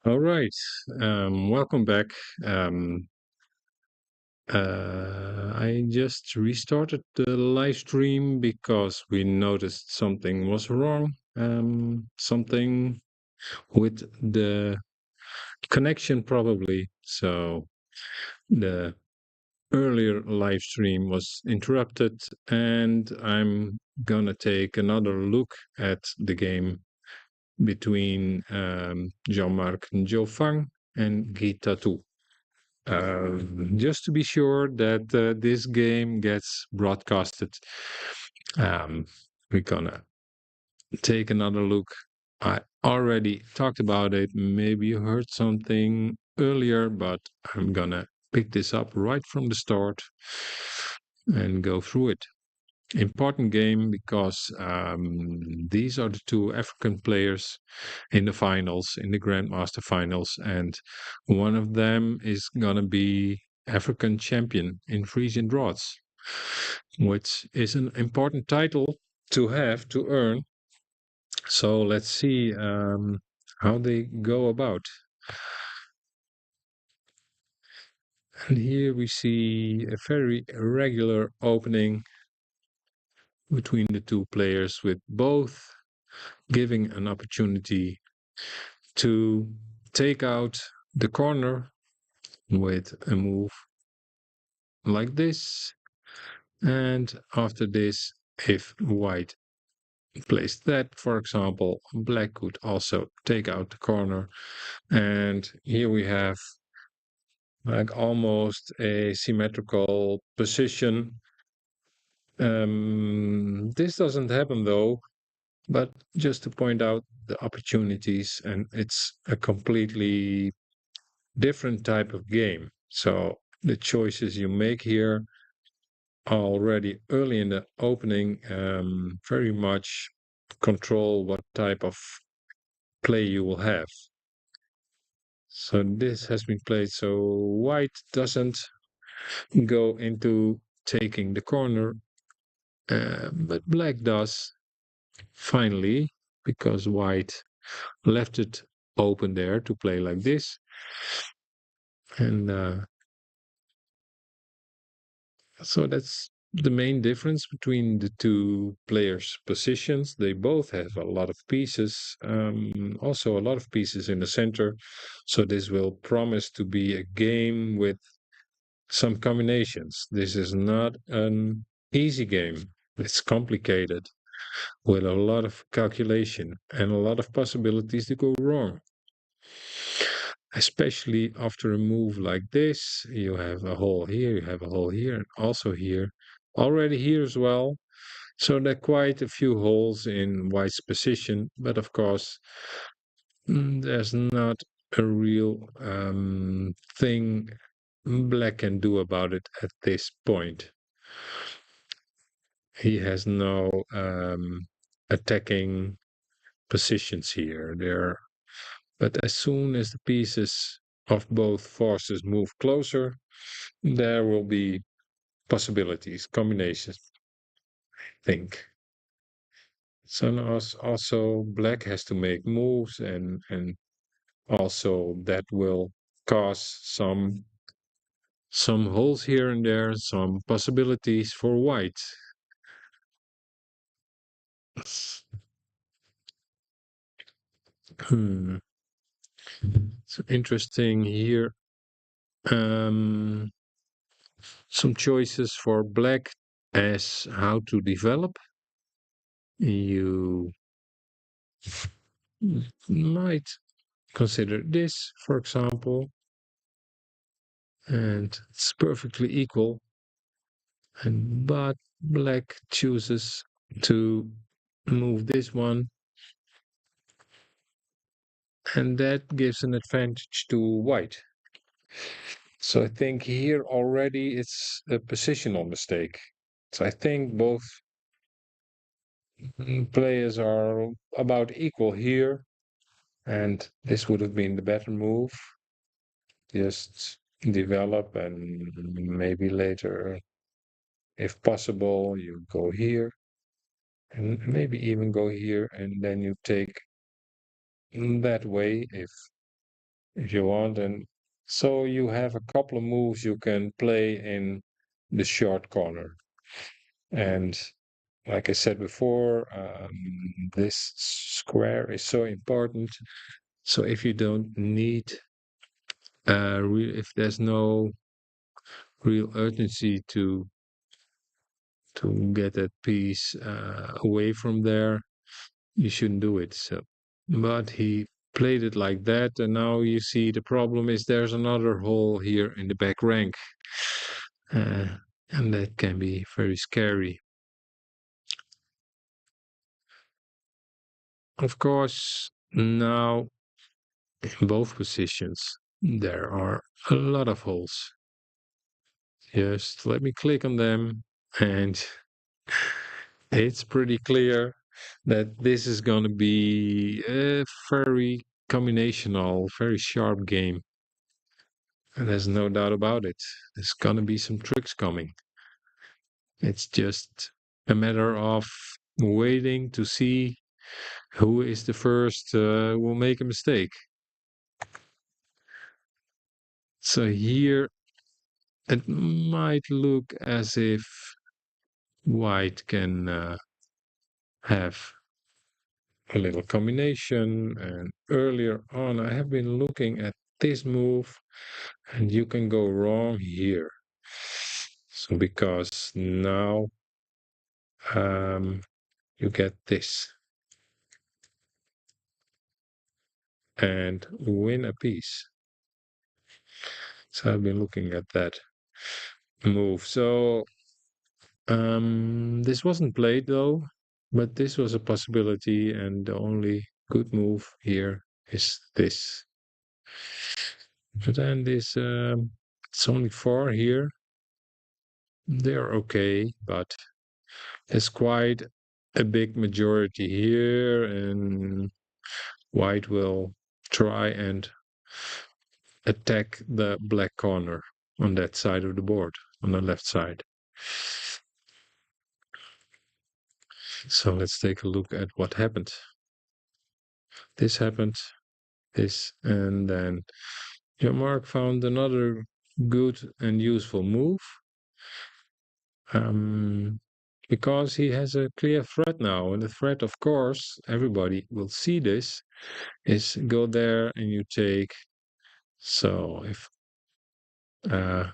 All right. Welcome back. Um, I just restarted the live stream because we noticed something was wrong. Something with the connection, probably. So the earlier live stream was interrupted, and I'm gonna take another look at the game between Jean-Marc Njofang and Guy Tatou. Just to be sure that this game gets broadcasted. Um, we're gonna take another look. I already talked about it. Maybe you heard something earlier, but I'm gonna pick this up right from the start and go through it. Important game because these are the two African players in the finals, in the Grandmaster finals, and one of them is gonna be African champion in Frisian Draughts, which is an important title to have to earn. So let's see how they go about. And here we see a very regular opening between the two players, with both giving an opportunity to take out the corner with a move like this. And after this, if white plays that, for example, black could also take out the corner. And here we have like almost a symmetrical position. This doesn't happen though, but just to point out the opportunities, and it's a completely different type of game. So the choices you make here already early in the opening very much control what type of play you will have. So this has been played so white doesn't go into taking the corner, but black does finally, because white left it open there to play like this. And so that's the main difference between the two players' positions. They both have a lot of pieces, also a lot of pieces in the center. So this will promise to be a game with some combinations. This is not an easy game. It's complicated with a lot of calculation and a lot of possibilities to go wrong. Especially after a move like this, you have a hole here, you have a hole here, and also here. Already here as well. So there are quite a few holes in white's position, but of course, there's not a real thing black can do about it at this point. He has no attacking positions here. There, but as soon as the pieces of both forces move closer, there will be possibilities, combinations, I think. So now also black has to make moves, and also that will cause some holes here and there, some possibilities for white. Hmm. So interesting here. Um, some choices for black as how to develop. You might consider this, for example, and it's perfectly equal. And but black chooses to move this one, and that gives an advantage to white. So I think here already it's a positional mistake. So I think both players are about equal here, and this would have been the better move. Just develop, and maybe later, if possible, you go here, and maybe even go here, and then you take that way if if you want. And so you have a couple of moves you can play in the short corner. And like I said before, this square is so important. So if you don't need, if there's no real urgency to get that piece away from there, you shouldn't do it. So, but he played it like that, and now you see the problem is there's another hole here in the back rank, uh, and that can be very scary. Of course, now in both positions there are a lot of holes. Just let me click on them, and it's pretty clear that this is going to be a very combinational, very sharp game. And there's no doubt about it. There's going to be some tricks coming. It's just a matter of waiting to see who is the first who will make a mistake. So here it might look as if white can have a little combination. And earlier on, I have been looking at this move, and you can go wrong here. So because now you get this and win a piece. So I've been looking at that move. So this wasn't played though, but this was a possibility, and the only good move here is this. But then this, it's only four here. They're okay, but there's quite a big majority here, and white will try and attack the black corner on that side of the board, on the left side. So let's take a look at what happened. This happened, this, and then Jean-Marc found another good and useful move. Because he has a clear threat now, and the threat, of course, everybody will see this, is go there and you take. So uh,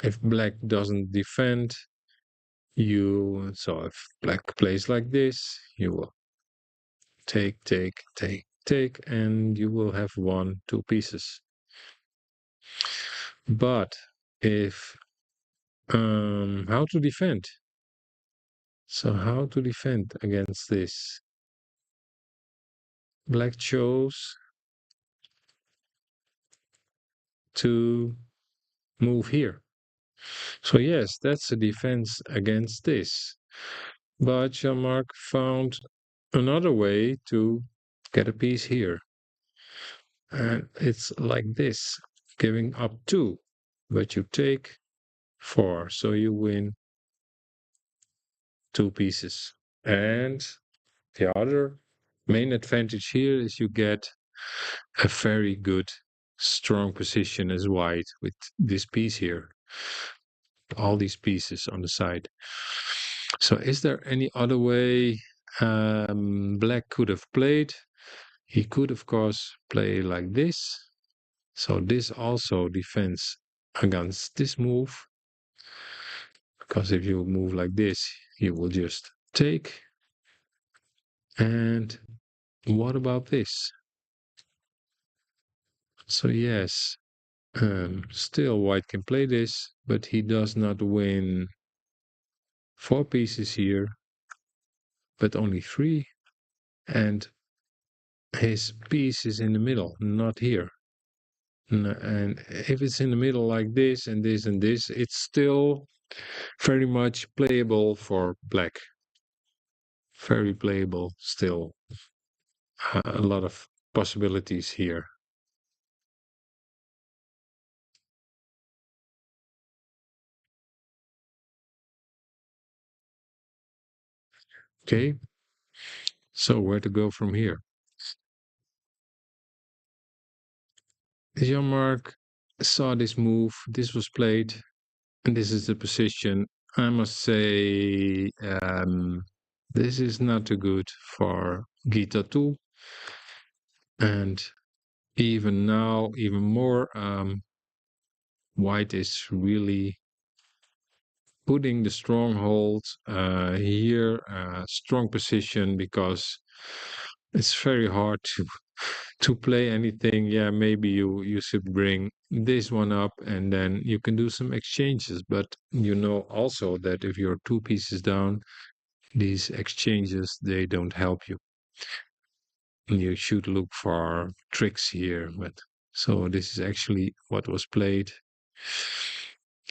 if black doesn't defend, so if black plays like this, you will take, take, take, take, and you will have one, two pieces. But if how to defend? So how to defend against this? Black chose to move here. So yes, that's a defense against this. But Jean-Marc found another way to get a piece here. And it's like this, giving up two, but you take four, so you win two pieces. And the other main advantage here is you get a very good, strong position as white with this piece here, all these pieces on the side. So is there any other way black could have played? He could, of course, play like this. So this also defends against this move. Because if you move like this, you will just take. And what about this? So yes, still white can play this, but he does not win four pieces here, but only three. And his piece is in the middle, not here. And if it's in the middle like this and this and this, it's still very much playable for black. Very playable still. A lot of possibilities here. Okay, so where to go from here? Jean-Marc saw this move, this was played, and this is the position. I must say, this is not too good for Gita too. And even now, even more, White is really putting the stronghold here, strong position because it's very hard to play anything. Yeah, maybe you should bring this one up and then you can do some exchanges. But you know also that if you're two pieces down, these exchanges they don't help you. You should look for tricks here. But so this is actually what was played.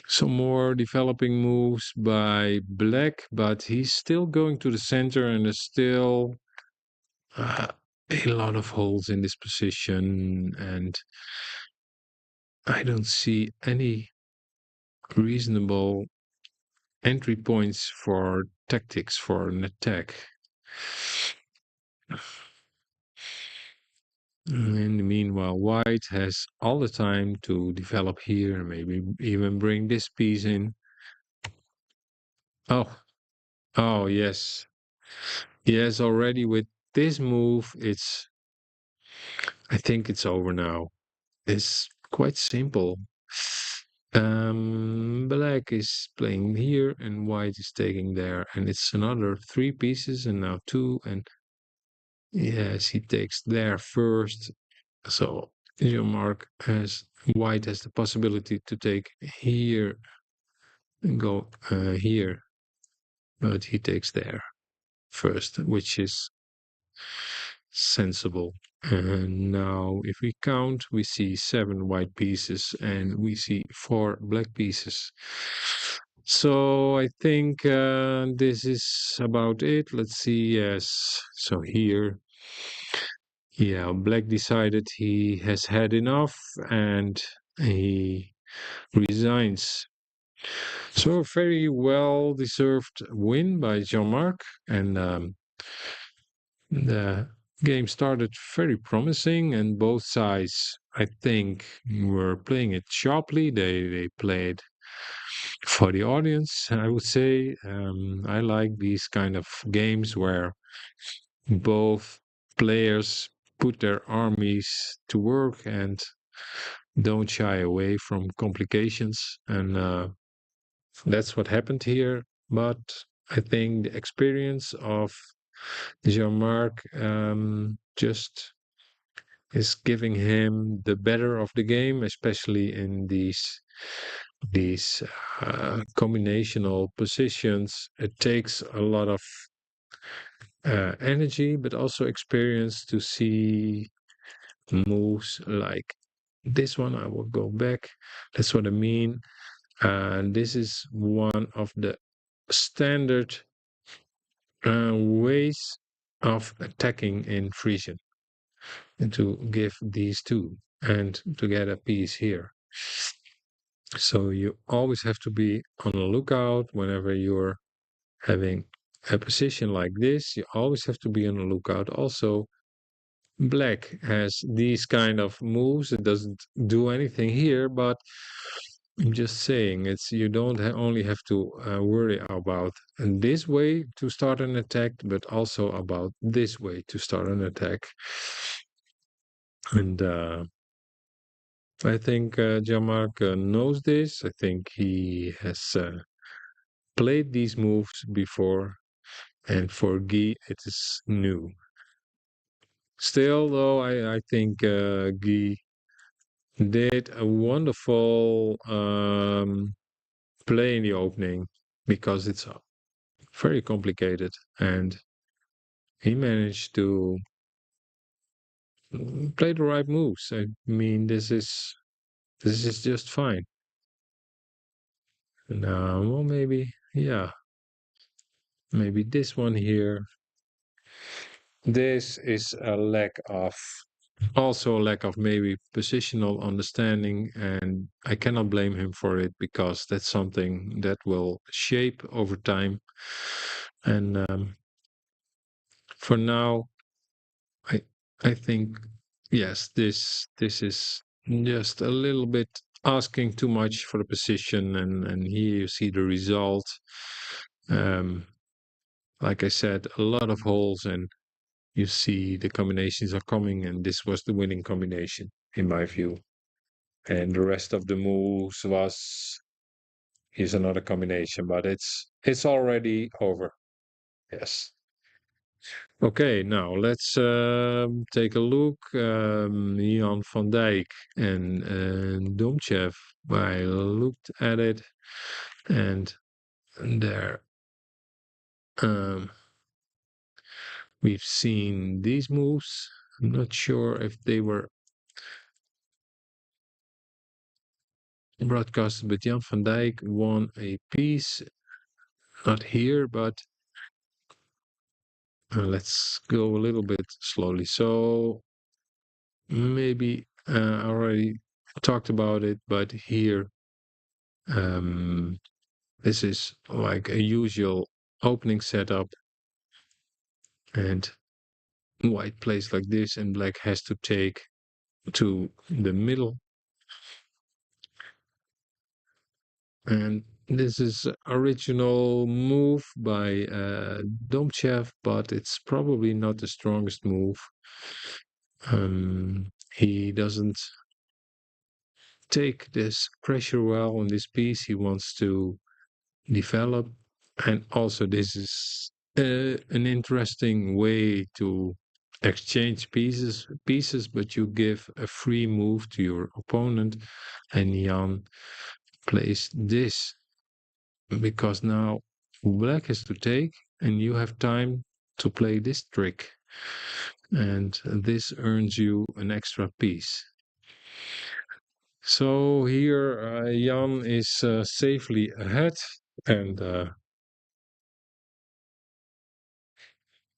Some more developing moves by Black, but he's still going to the center and there's still uh, a lot of holes in this position. And I don't see any reasonable entry points for tactics for an attack. In the meanwhile, White has all the time to develop here and maybe even bring this piece in. Oh, oh, yes. Yes, already with this move, I think it's over now. It's quite simple. Black is playing here and white is taking there, and it's another three pieces and now two. And yes, he takes there first. So your mark has white has the possibility to take here and go here, but he takes there first, which is sensible. And now, if we count, we see seven white pieces and we see four black pieces. So I think this is about it. Let's see. Yes. So here, yeah, Black decided he has had enough and he resigns. So a very well deserved win by Jean-Marc. And the game started very promising, and both sides, I think, were playing it sharply. They played for the audience, I would say. I like these kind of games where both players put their armies to work and don't shy away from complications. And that's what happened here. But I think the experience of Jean-Marc just is giving him the better of the game, especially in these combinational positions. It takes a lot of energy, but also experience to see moves like this one. I will go back. That's what I mean. This is one of the standard ways of attacking in Frisian, and to give these two and to get a piece here. So you always have to be on the lookout whenever you're having a position like this. You always have to be on the lookout. Also, Black has these kind of moves. It doesn't do anything here, but I'm just saying it's you don't only have to worry about this way to start an attack, but also about this way to start an attack. And I think Jean-Marc knows this. I think he has played these moves before, and for Guy, it is new. Still, though, I think Guy did a wonderful play in the opening because it's very complicated, and he managed to play the right moves. I mean, this is just fine. Now, well, maybe, yeah, maybe this one here. This is a lack of also a lack of maybe positional understanding, and I cannot blame him for it because that's something that will shape over time. And for now, I I think yes, this is just a little bit asking too much for the position, and here you see the result. Um, like I said, a lot of holes, and you see the combinations are coming, and this was the winning combination in my view. And the rest of the moves was here's another combination, but it's already over. Yes. Okay, now let's take a look. Jan van Dijk and Domchev. I looked at it, and there um, we've seen these moves. I'm not sure if they were broadcasted, but Jan van Dijk won a piece. Not here, but let's go a little bit slowly. So maybe I already talked about it, but here um, this is like a usual opening setup, and white plays like this, and black has to take to the middle. And this is original move by Domchev, but it's probably not the strongest move. He doesn't take this pressure well on this piece. He wants to develop, and also this is an interesting way to exchange pieces, but you give a free move to your opponent, and Jan plays this because now black has to take, and you have time to play this trick, and this earns you an extra piece. So here Jan is safely ahead, and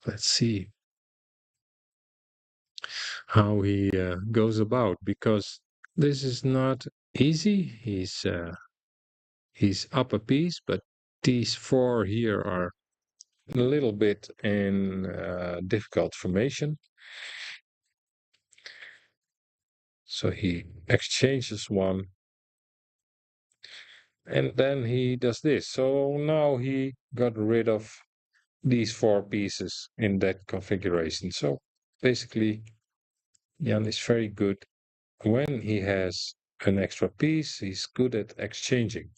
let's see how he goes about, because this is not easy. He's up a piece, but these four here are a little bit in difficult formation. So he exchanges one, and then he does this. So now he got rid of these four pieces in that configuration. So basically, Jan is very good when he has an extra piece. He's good at exchanging.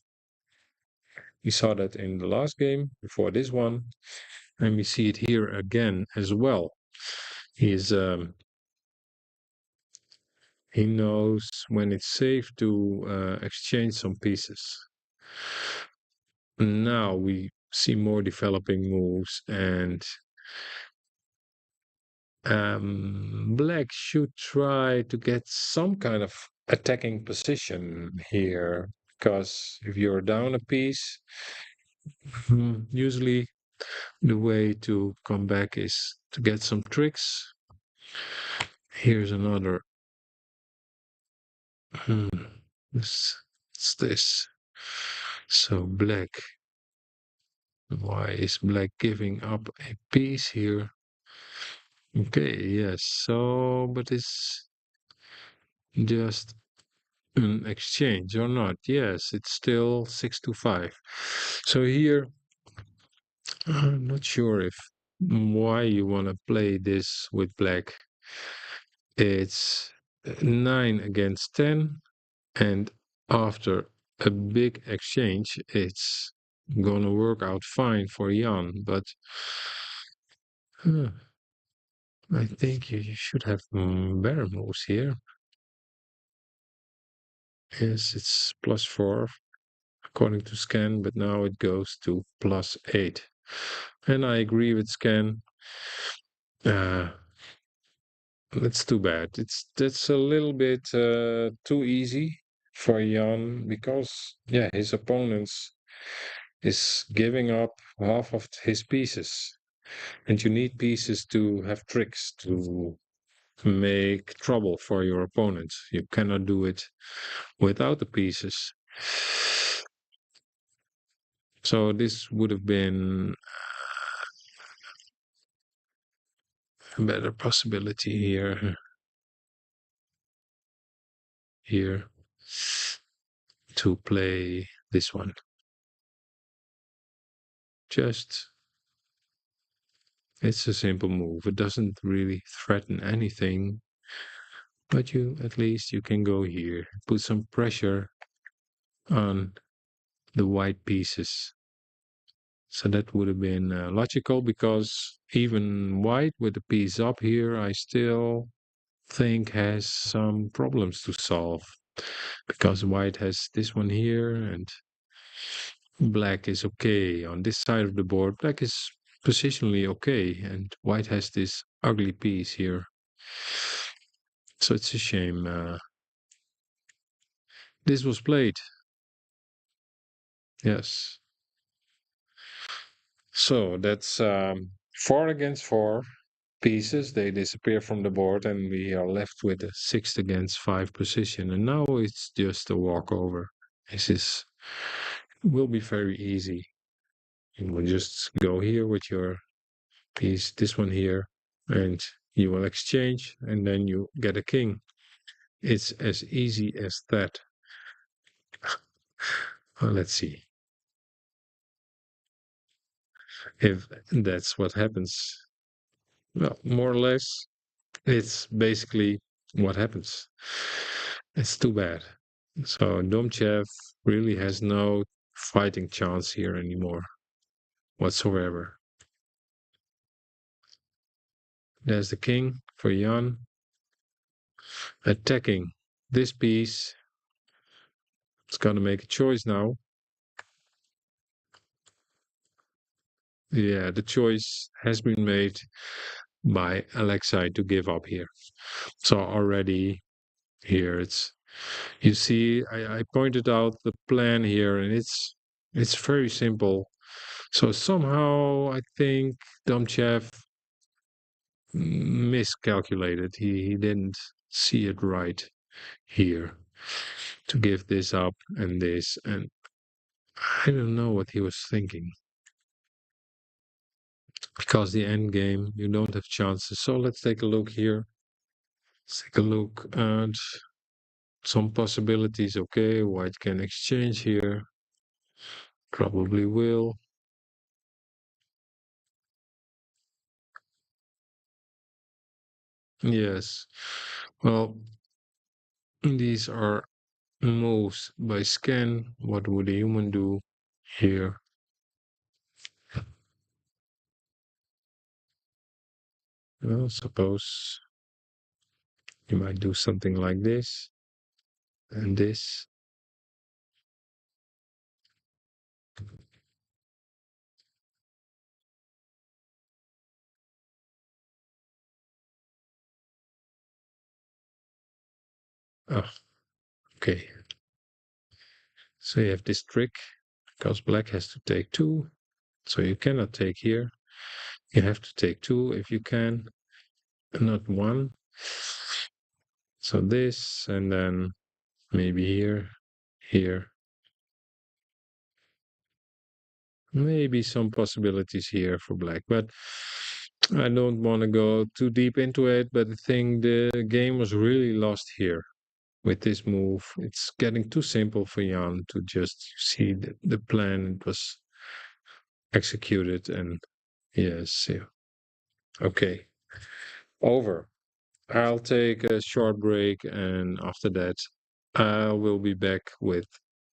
We saw that in the last game before this one, and we see it here again as well. He's he knows when it's safe to exchange some pieces. Now we see more developing moves, and black should try to get some kind of attacking position here, because if you're down a piece, usually the way to come back is to get some tricks. Here's another. What's this? So black. Why is black giving up a piece here? Okay, yes. So, but it's just an exchange or not? Yes, it's still 6 to 5. So here, I'm not sure if why you want to play this with black. It's 9 against 10, and after a big exchange, it's gonna work out fine for Jan. But I think you should have better moves here. Yes, it's +4 according to Scan, but now it goes to +8. And I agree with Scan. Uh, that's too bad. That's a little bit too easy for Jan, because yeah, his opponents is giving up half of his pieces, and you need pieces to have tricks to make trouble for your opponents. You cannot do it without the pieces. So this would have been a better possibility here. here to play this one. Just, it's a simple move. It doesn't really threaten anything, but you, at least you can go here, put some pressure on the white pieces. So that would have been logical, because even white with the piece up here, I still think has some problems to solve, because white has this one here and black is okay. On this side of the board, black is positionally okay, and white has this ugly piece here. So it's a shame. This was played. Yes. So that's 4 against 4 pieces. They disappear from the board, and we are left with a 6 against 5 position. And now it's just a walkover. This is will be very easy. You will just go here with your piece, this one here, and you will exchange, and then you get a king. It's as easy as that. Well, let's see if that's what happens. Well, more or less, it's basically what happens. It's too bad. So Domchev really has no fighting chance here anymore whatsoever. There's the king for Jan. Attacking this piece. It's gonna make a choice now. Yeah, the choice has been made by Alexei to give up here. So already here it's, you see, I pointed out the plan here, and it's very simple. So somehow I think Domchev miscalculated. He didn't see it right here to give this up and this, and I don't know what he was thinking. Because the end game, you don't have chances. So let's take a look here. Let's take a look at some possibilities. Okay, white can exchange here. Probably will. Yes. Well, these are moves by scan. What would a human do here? Well, suppose you might do something like this and this. Oh, okay. So you have this trick, because black has to take 2. So you cannot take here. You have to take 2 if you can, and not 1. So this, and then maybe here, here. Maybe some possibilities here for black, but I don't want to go too deep into it. But I think the game was really lost here with this move. It's getting too simple for Jan to just see the plan. It was executed, and yes, yeah. Okay, over. I'll take a short break, and after that, I will be back with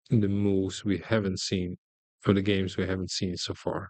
the moves we haven't seen, or the games we haven't seen so far.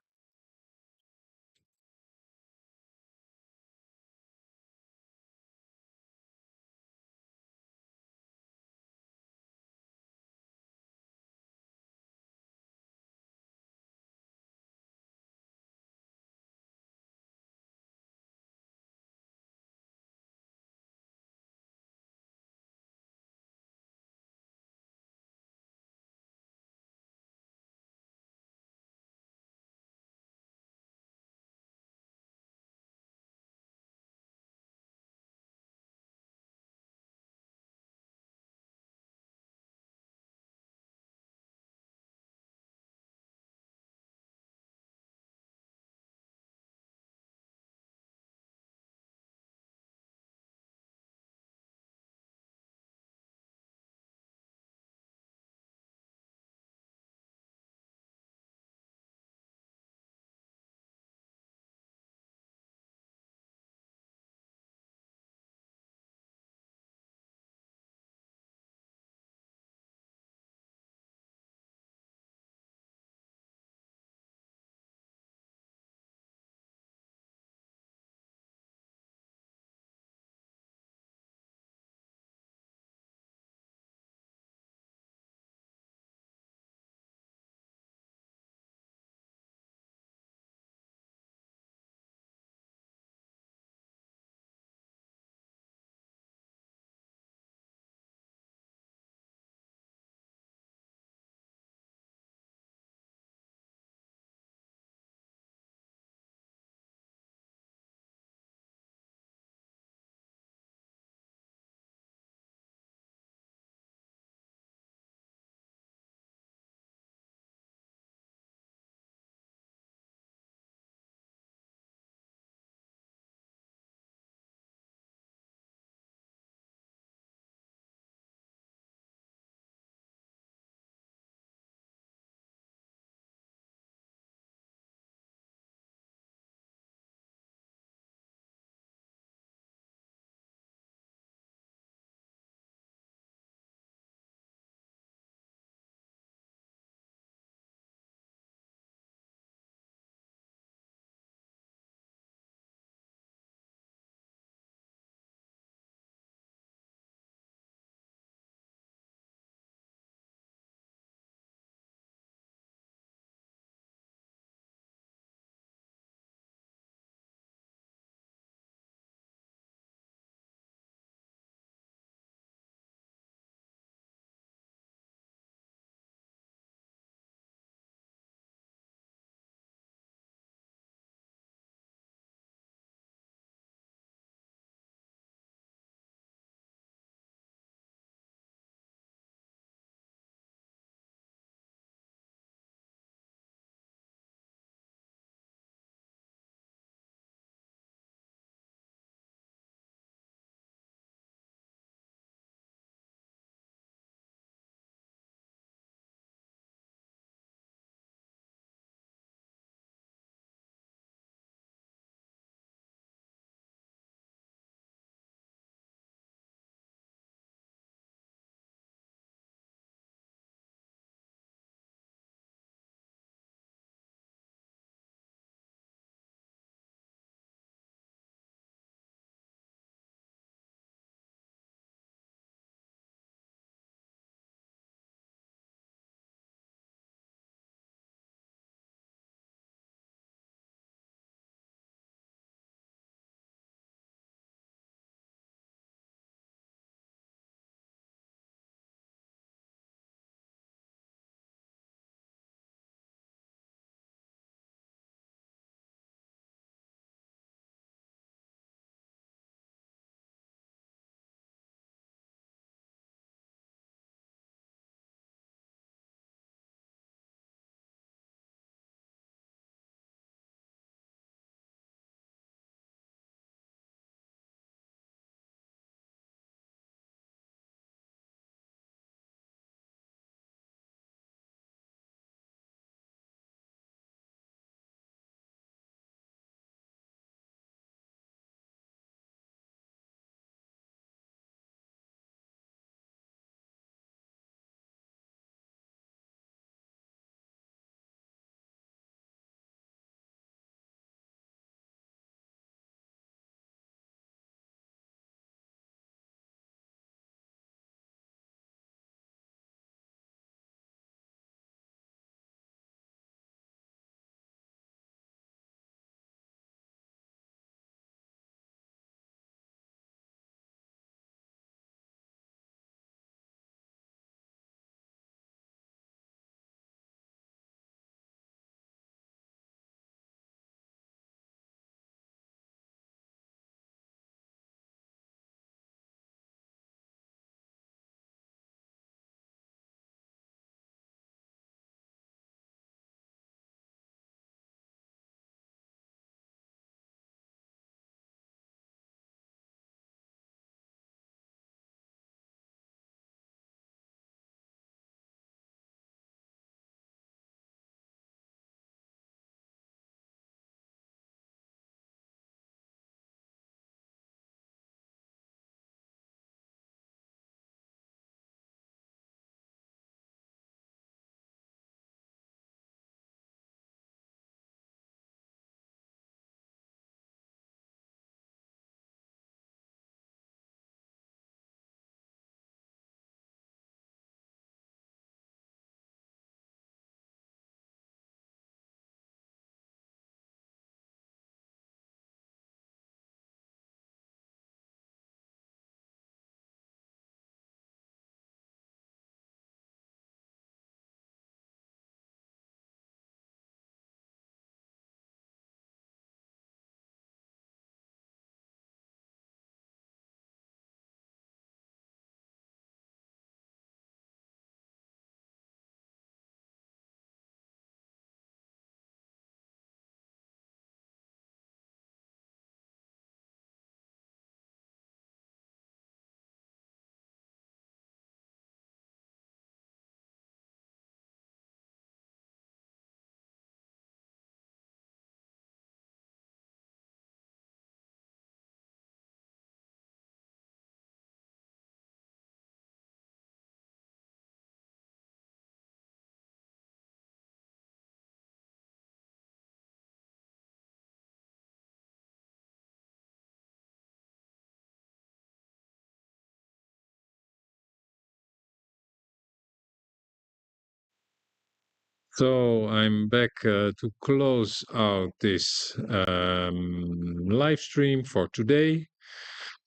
So I'm back to close out this live stream for today.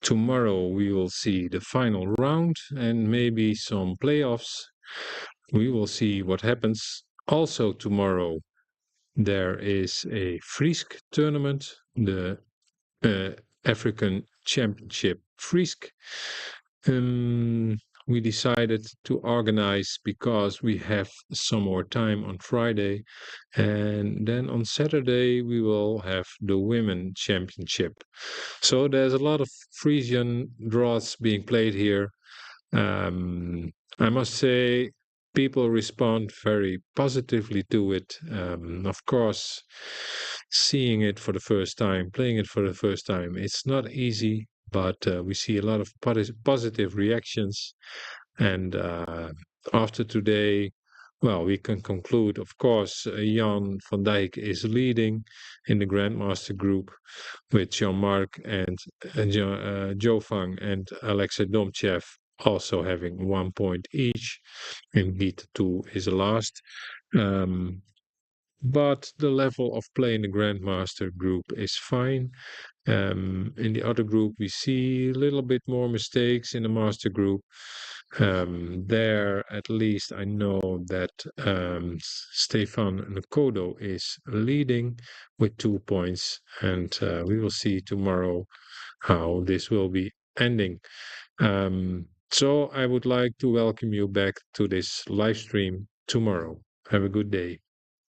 Tomorrow we will see the final round and maybe some playoffs. We will see what happens. Also tomorrow there is a Frisk tournament, the uh, African Championship Frisk. Um, we decided to organize because we have some more time on Friday, and then on Saturday we will have the Women Championship. So there's a lot of Frisian draughts being played here. Um, I must say, people respond very positively to it. Of course, seeing it for the first time, playing it for the first time, it's not easy, but we see a lot of positive reactions. And after today, well, we can conclude, of course, Jan van Dijk is leading in the Grandmaster group with Jean-Marc and Joe Fang and Alexei Domchev also having 1 point each. And Heat 2 is last. Um, but the level of play in the Grandmaster group is fine. In the other group, we see a little bit more mistakes in the Master group. There, at least, I know that Stefan Nkodo is leading with 2 points, and we will see tomorrow how this will be ending. So I would like to welcome you back to this live stream tomorrow. Have a good day.